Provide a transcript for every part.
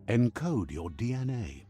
Encode your DNA.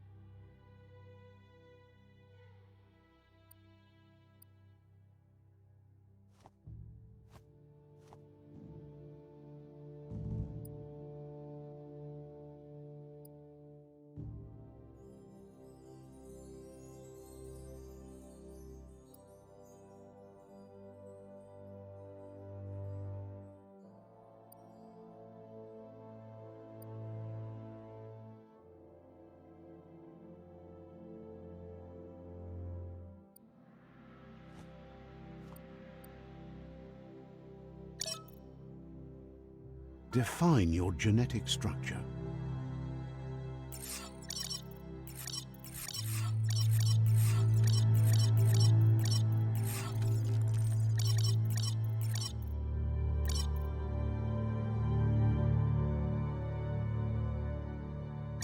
Define your genetic structure.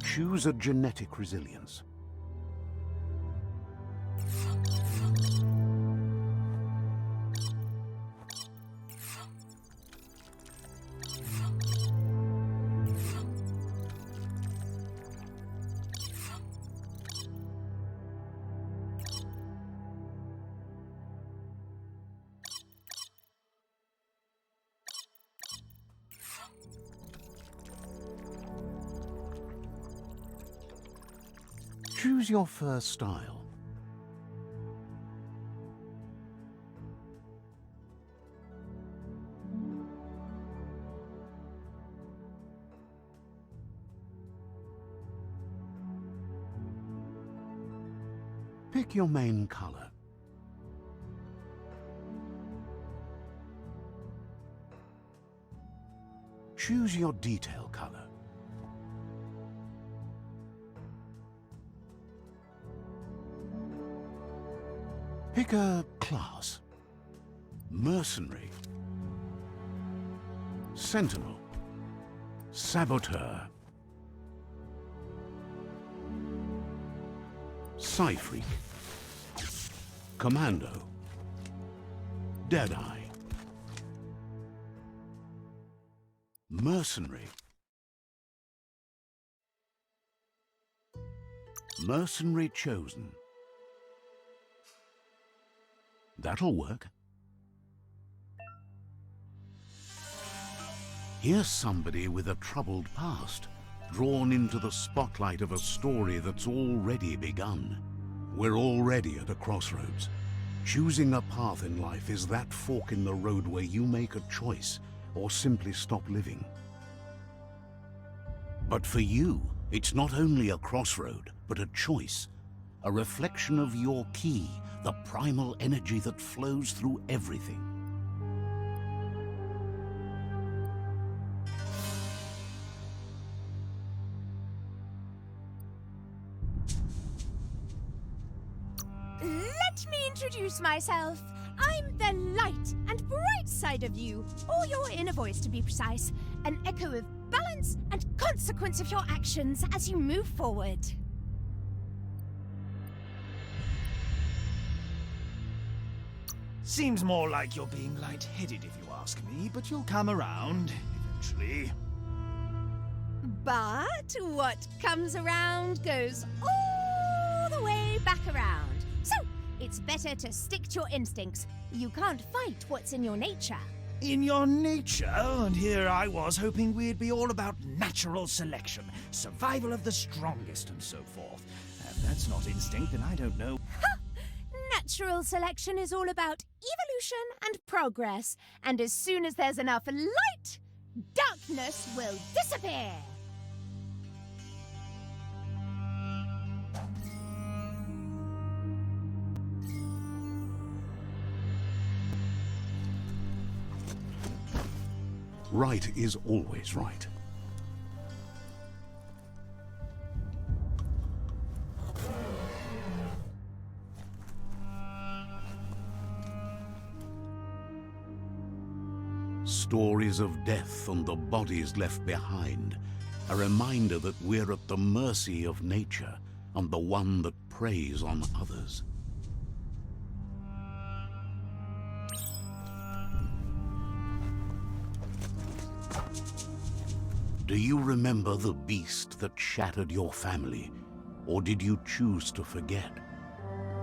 Choose a genetic resilience. Choose your first style. Pick your main color. Choose your detail color. Pick a class. Mercenary, Sentinel, Saboteur, Psy-Freak, Commando, Deadeye. Mercenary. Mercenary chosen. That'll work. Here's somebody with a troubled past, drawn into the spotlight of a story that's already begun. We're already at a crossroads. Choosing a path in life is that fork in the road where you make a choice or simply stop living. But for you, it's not only a crossroad, but a choice, a reflection of your key, the primal energy that flows through everything. Let me introduce myself. I'm the light and bright side of you, or your inner voice to be precise, an echo of balance and consequence of your actions as you move forward. Seems more like you're being light-headed if you ask me, but you'll come around eventually. But what comes around goes all the way back around. So, it's better to stick to your instincts. You can't fight what's in your nature. In your nature, and here I was hoping we'd be all about natural selection, survival of the strongest and so forth. If that's not instinct, then I don't know. Ha! Natural selection is all about evolution and progress, and as soon as there's enough light, darkness will disappear. Right is always right. Stories of death and the bodies left behind, a reminder that we're at the mercy of nature and the one that preys on others. Do you remember the beast that shattered your family, or did you choose to forget?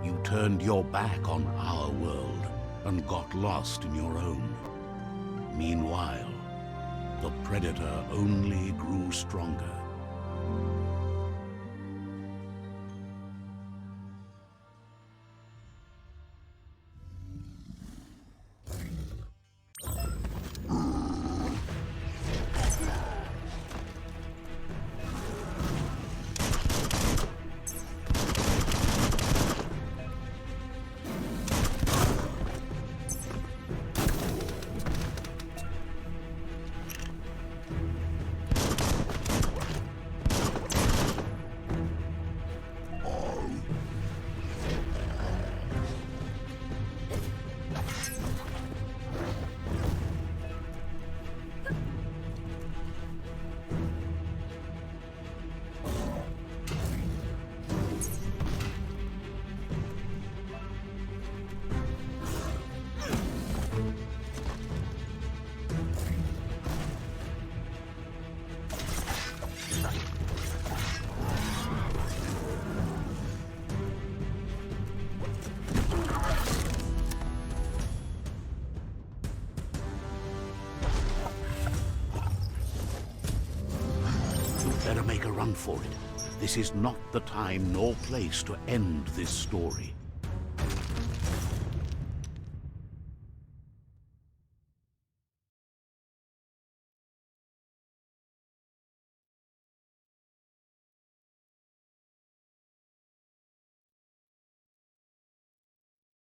You turned your back on our world and got lost in your own. Meanwhile, the Predator only grew stronger. Better make a run for it. This is not the time nor place to end this story.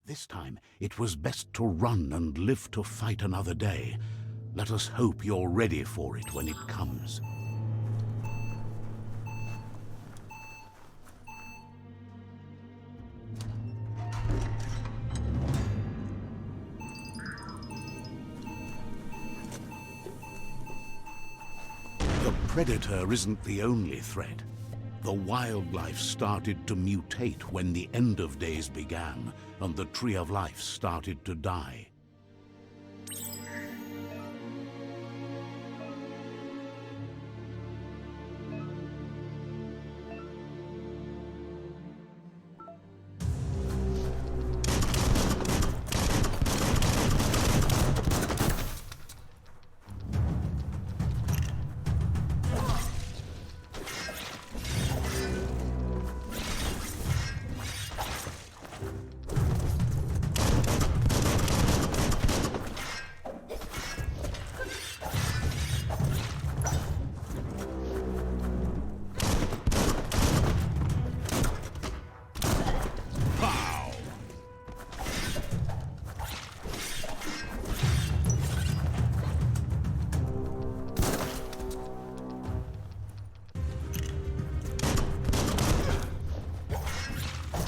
This time, it was best to run and live to fight another day. Let us hope you're ready for it when it comes. The Predator isn't the only threat. The wildlife started to mutate when the end of days began, and the Tree of Life started to die.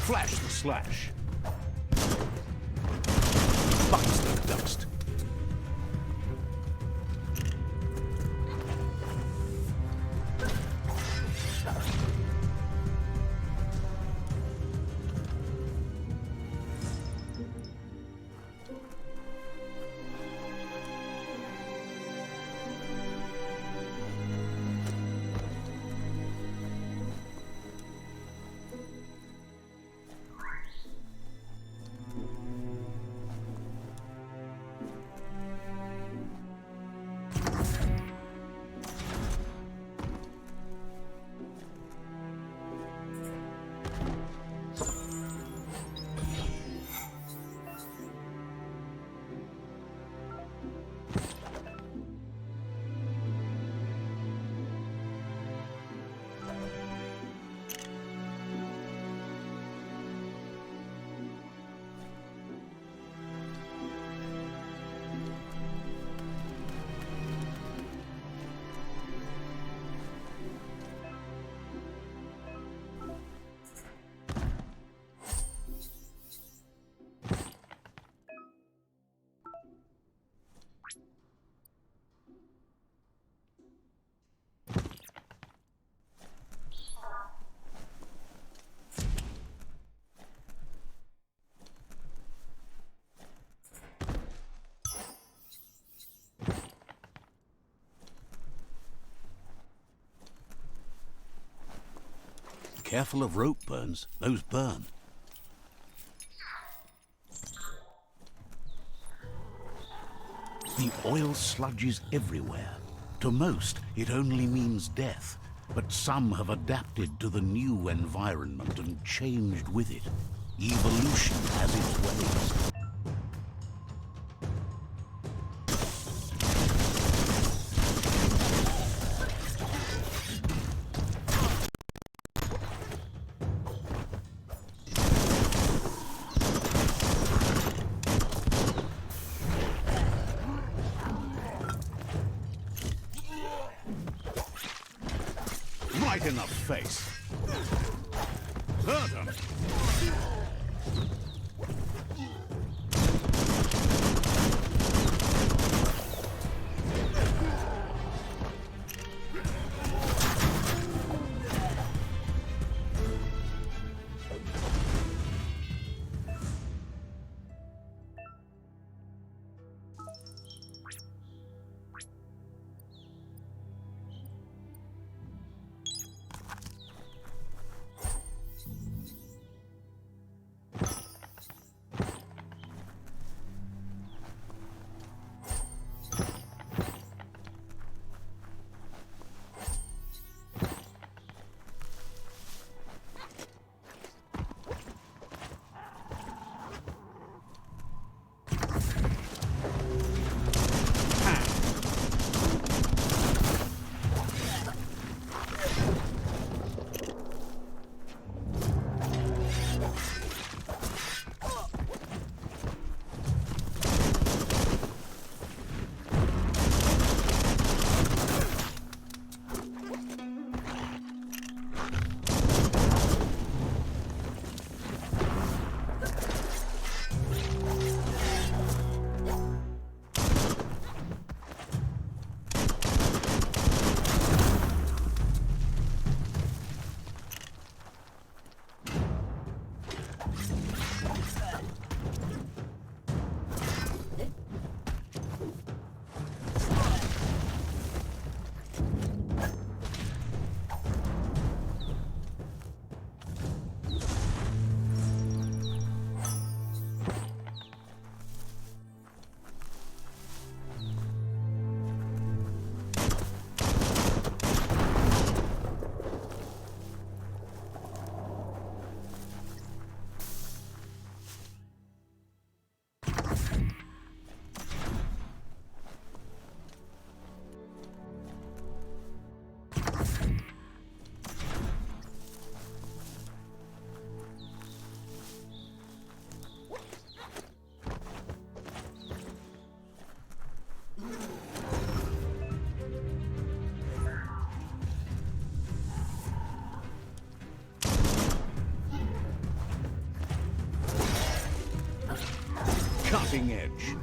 Flash the slash. Box the dust. Careful of rope burns. Those burn. The oil sludges everywhere. To most, it only means death. But some have adapted to the new environment and changed with it. Evolution has its ways. Right in the face. Hurt him. Cutting edge.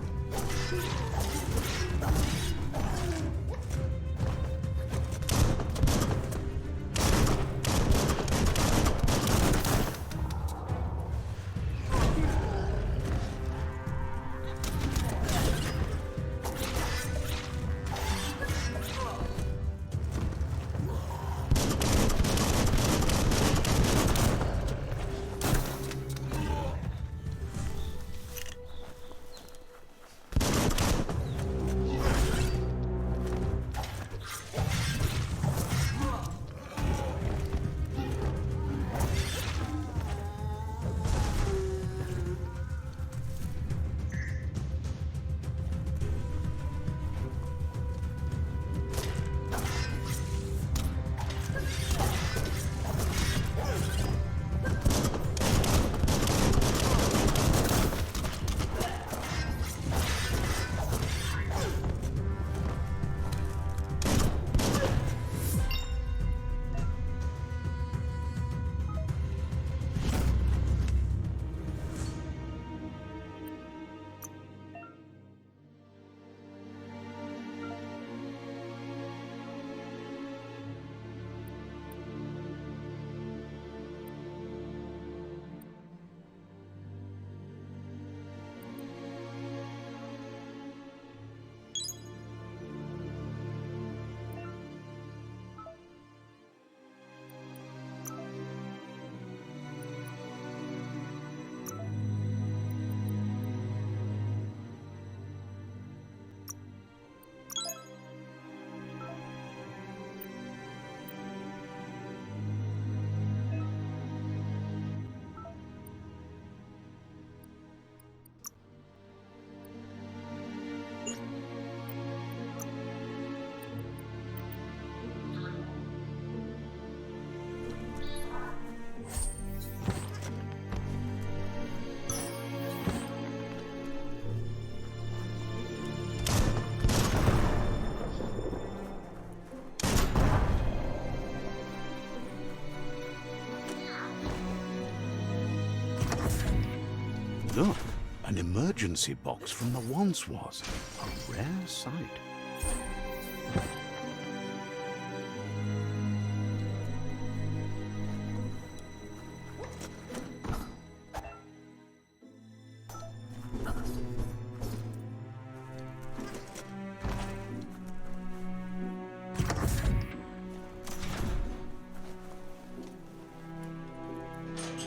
Look, an emergency box from the once was. A rare sight.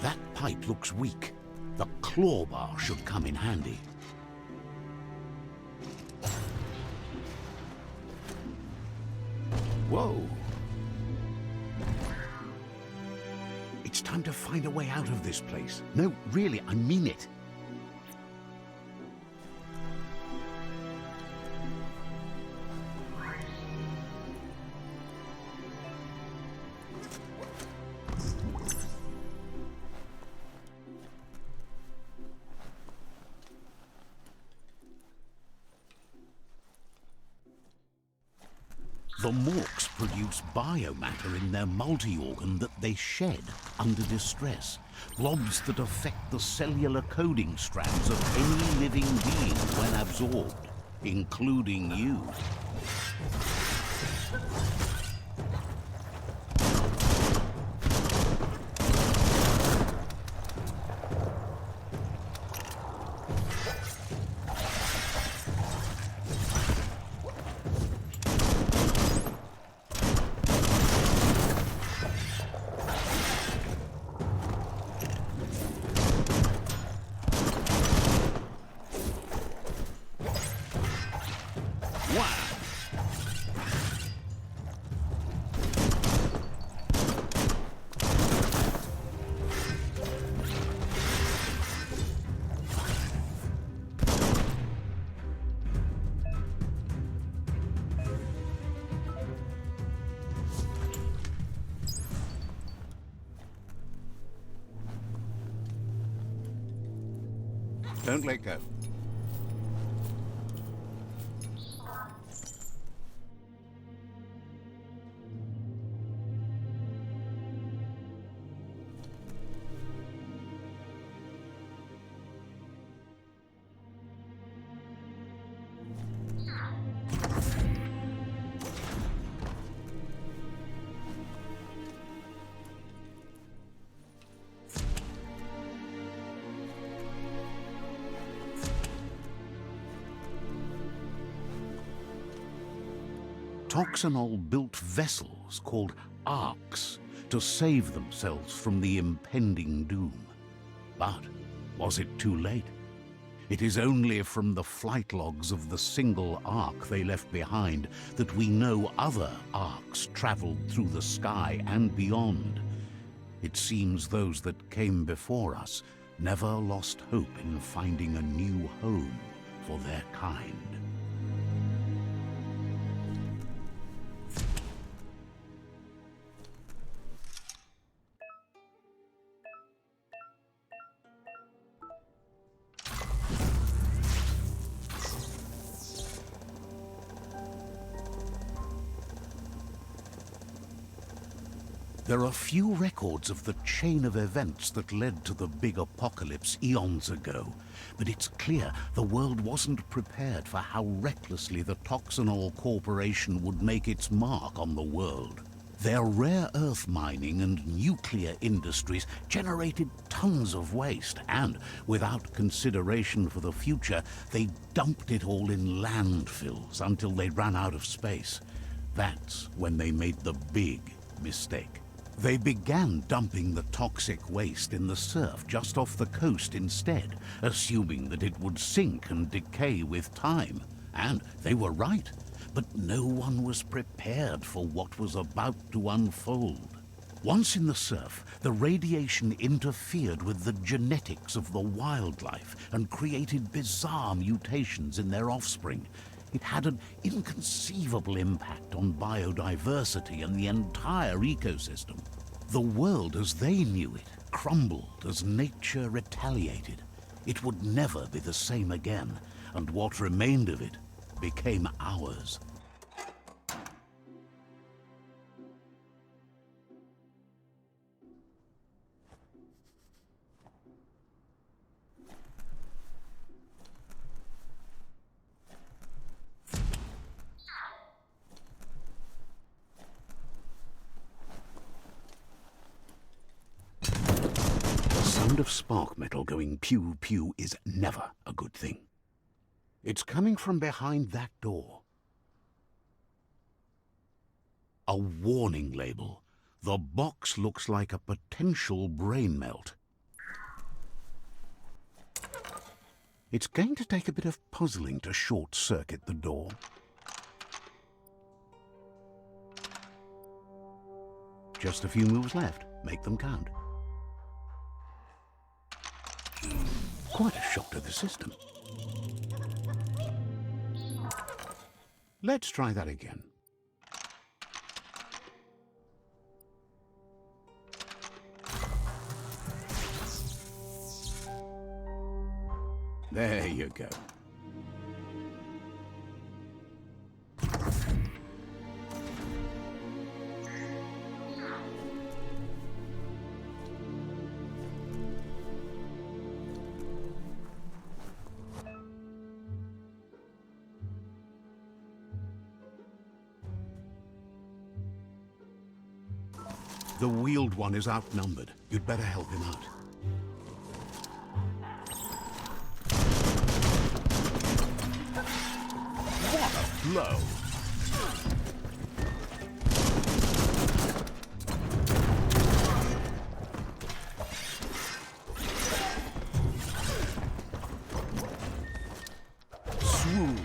That pipe looks weak. The claw bar should come in handy. Whoa! It's time to find a way out of this place. No, really, I mean it. The Morks produce biomatter in their multi-organ that they shed under distress. Blobs that affect the cellular coding strands of any living being when absorbed, including you. Don't let go. Toxanol built vessels called arks to save themselves from the impending doom. But was it too late? It is only from the flight logs of the single ark they left behind that we know other arks traveled through the sky and beyond. It seems those that came before us never lost hope in finding a new home for their kind. There are few records of the chain of events that led to the big apocalypse eons ago, but it's clear the world wasn't prepared for how recklessly the Toxanol Corporation would make its mark on the world. Their rare earth mining and nuclear industries generated tons of waste, and without consideration for the future, they dumped it all in landfills until they ran out of space. That's when they made the big mistake. They began dumping the toxic waste in the surf just off the coast instead, assuming that it would sink and decay with time. And they were right, but no one was prepared for what was about to unfold. Once in the surf, the radiation interfered with the genetics of the wildlife and created bizarre mutations in their offspring. It had an inconceivable impact on biodiversity and the entire ecosystem. The world as they knew it crumbled as nature retaliated. It would never be the same again, and what remained of it became ours. sound of spark metal going pew-pew is never a good thing. It's coming from behind that door. A warning label. The box looks like a potential brain melt. It's going to take a bit of puzzling to short-circuit the door. Just a few moves left. Make them count. Quite a shock to the system. Let's try that again. There you go. The wheeled one is outnumbered. You'd better help him out. What a blow! Swoon.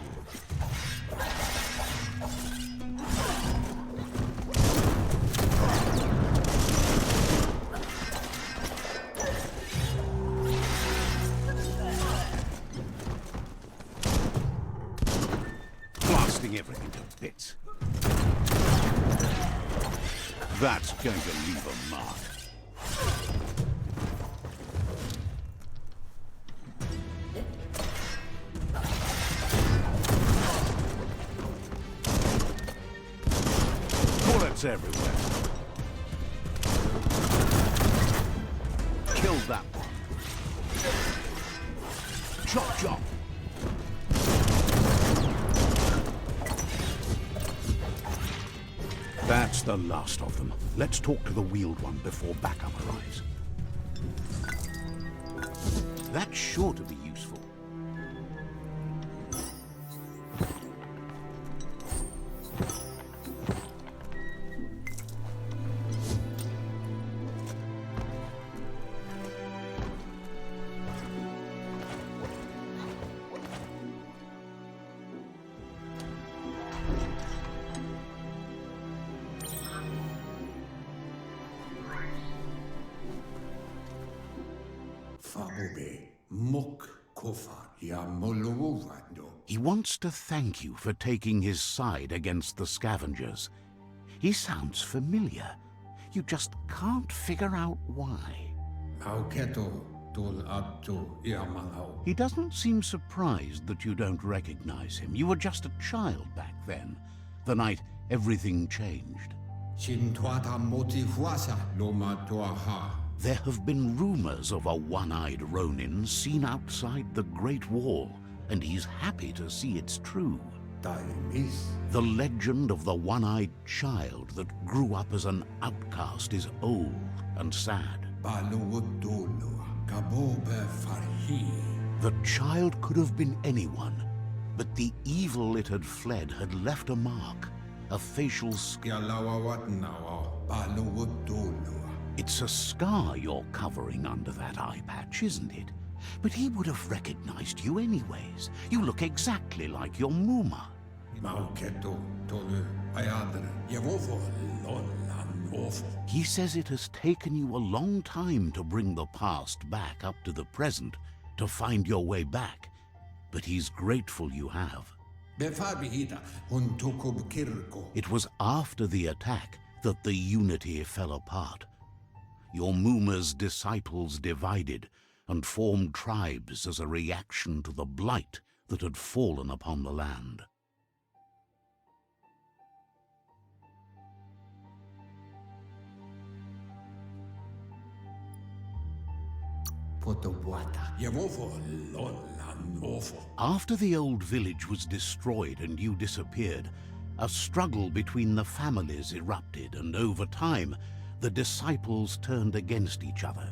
Everything to bits. That's going to leave a mark. Bullets everywhere. Killed that one. Chop, chop. That's the last of them. Let's talk to the wheeled one before backup arrives. That's sure to be useful. He wants to thank you for taking his side against the scavengers. He sounds familiar. You just can't figure out why. He doesn't seem surprised that you don't recognize him. You were just a child back then, the night everything changed. There have been rumors of a one-eyed Ronin seen outside the Great Wall, and he's happy to see it's true. The legend of the one-eyed child that grew up as an outcast is old and sad. The child could have been anyone, but the evil it had fled had left a mark, a facial scar. It's a scar you're covering under that eye patch, isn't it? But he would have recognized you anyways. You look exactly like your Muma. He says it has taken you a long time to bring the past back up to the present, to find your way back. But he's grateful you have. It was after the attack that the unity fell apart. Your Muma's disciples divided and formed tribes as a reaction to the blight that had fallen upon the land. After the old village was destroyed and you disappeared, a struggle between the families erupted, and over time, the disciples turned against each other.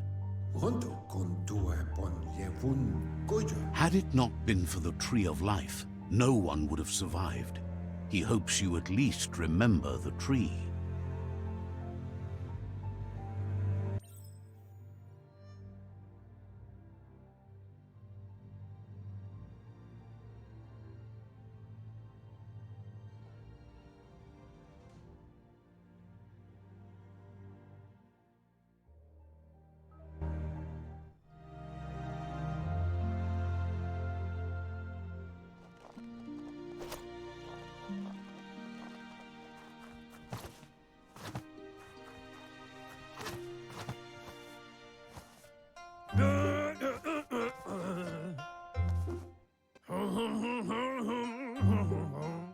Had it not been for the Tree of Life, no one would have survived. He hopes you at least remember the tree.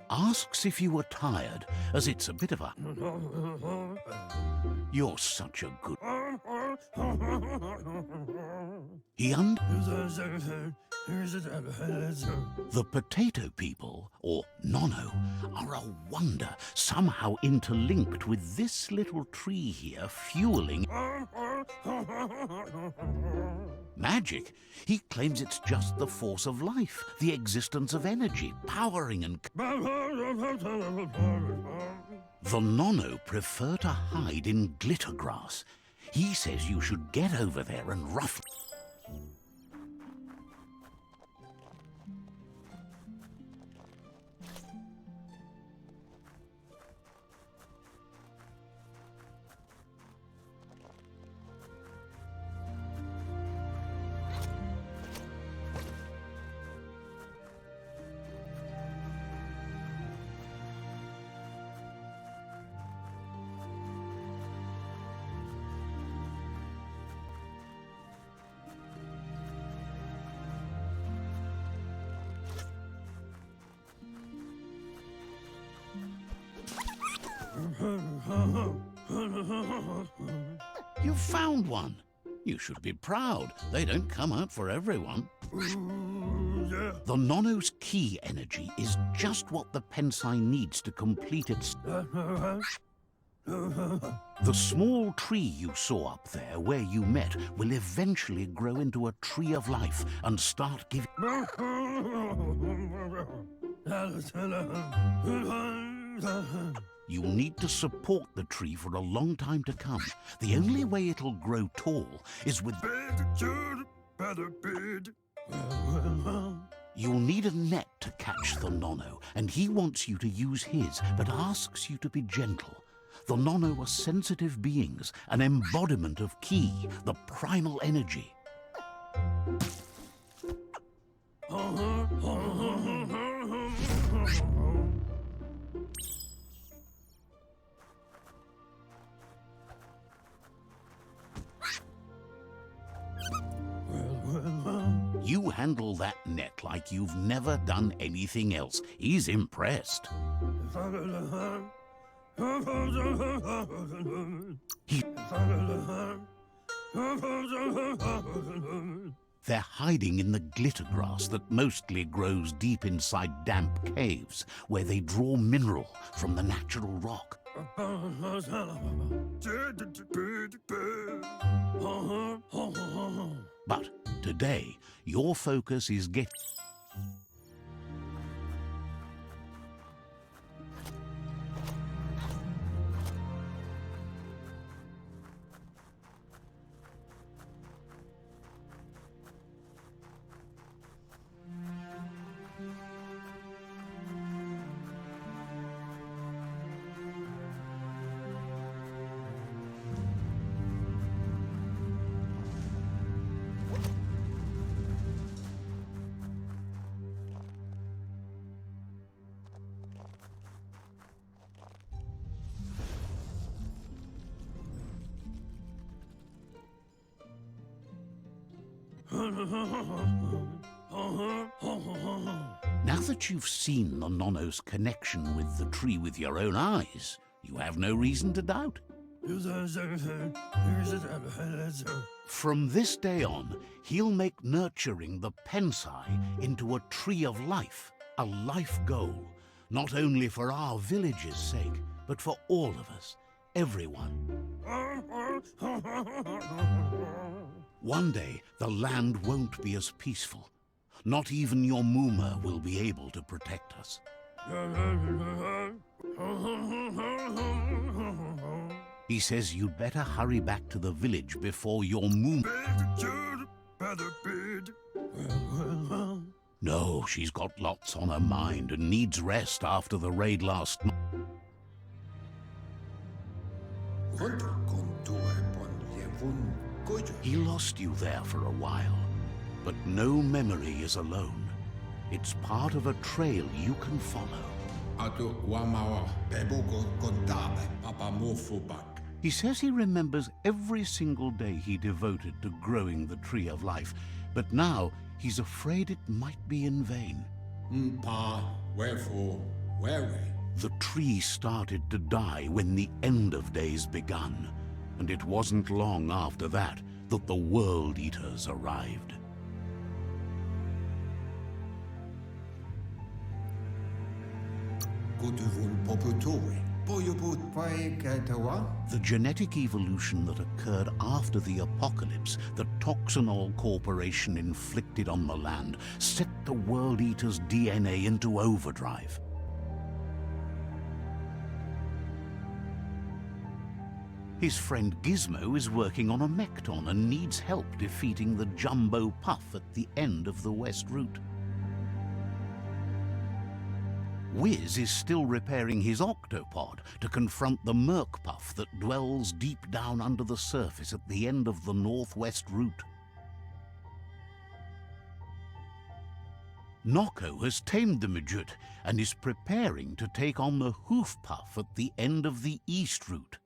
Asks if you were tired, as it's a bit of a... You're such a good... The potato people, or Nono, are a wonder, somehow interlinked with this little tree here fueling... Magic? He claims it's just the force of life, the existence of energy, powering and... The Nono prefer to hide in glitter grass. He says you should get over there and ruffle... You found one. You should be proud. They don't come out for everyone. The Nono's key energy is just what the Pensai needs to complete its... The small tree you saw up there where you met will eventually grow into a tree of life and start giving... You'll need to support the tree for a long time to come. The only way it'll grow tall is with... You'll need a net to catch the Nono, and he wants you to use his, but asks you to be gentle. The Nono are sensitive beings, an embodiment of Ki, the primal energy. You handle that net like you've never done anything else. He's impressed. They're hiding in the glitter grass that mostly grows deep inside damp caves, where they draw mineral from the natural rock. But today, your focus is get... Now that you've seen the Nono's connection with the tree with your own eyes, you have no reason to doubt. From this day on, he'll make nurturing the Pensai into a tree of life, a life goal, not only for our village's sake, but for all of us. everyone. One day, the land won't be as peaceful. Not even your Muma will be able to protect us. He says you'd better hurry back to the village before your Muma... No, she's got lots on her mind and needs rest after the raid last night. He lost you there for a while, but no memory is alone. It's part of a trail you can follow. He says he remembers every single day he devoted to growing the Tree of Life, but now he's afraid it might be in vain. The tree started to die when the end of days begun, and it wasn't long after that that the World Eaters arrived. The genetic evolution that occurred after the apocalypse that Toxinol Corporation inflicted on the land set the World Eater's DNA into overdrive. His friend Gizmo is working on a Mekton and needs help defeating the Jumbo Puff at the end of the West Route. Wiz is still repairing his octopod to confront the Merc Puff that dwells deep down under the surface at the end of the Northwest Route. Noko has tamed the Midget and is preparing to take on the Hoof Puff at the end of the East Route.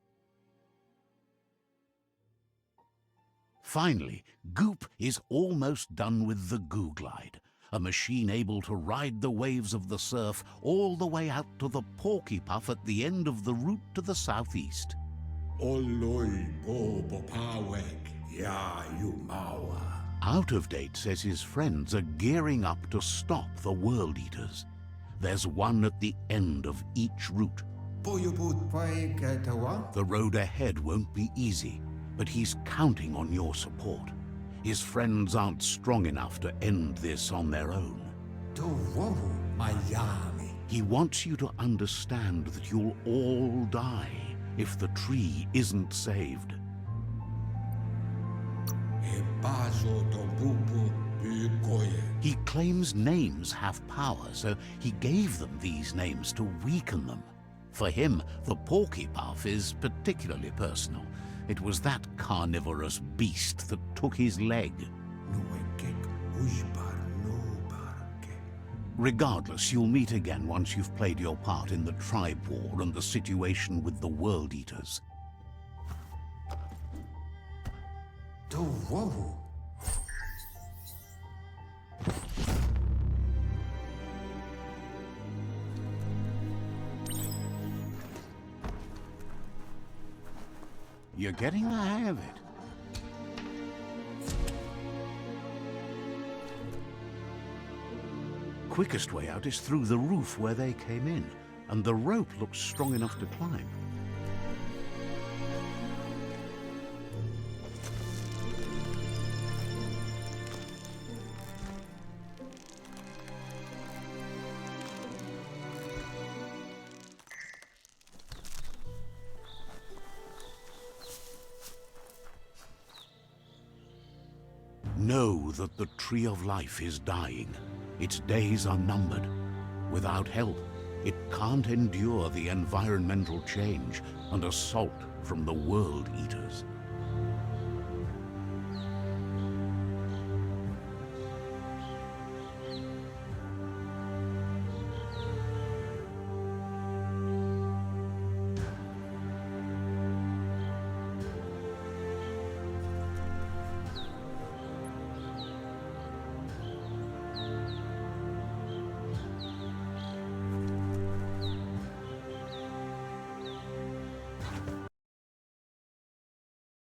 Finally, Goop is almost done with the Goo Glide, a machine able to ride the waves of the surf all the way out to the Porky Puff at the end of the route to the southeast. Out of Date says his friends are gearing up to stop the World Eaters. There's one at the end of each route. The road ahead won't be easy, but he's counting on your support. His friends aren't strong enough to end this on their own. He wants you to understand that you'll all die if the tree isn't saved. He claims names have power, so he gave them these names to weaken them. For him, the Porky Puff is particularly personal. It was that carnivorous beast that took his leg. Regardless, you'll meet again once you've played your part in the tribe war and the situation with the World Eaters. You're getting the hang of it. Quickest way out is through the roof where they came in, and the rope looks strong enough to climb. Know that the Tree of Life is dying. Its days are numbered. Without help, it can't endure the environmental change and assault from the World Eaters.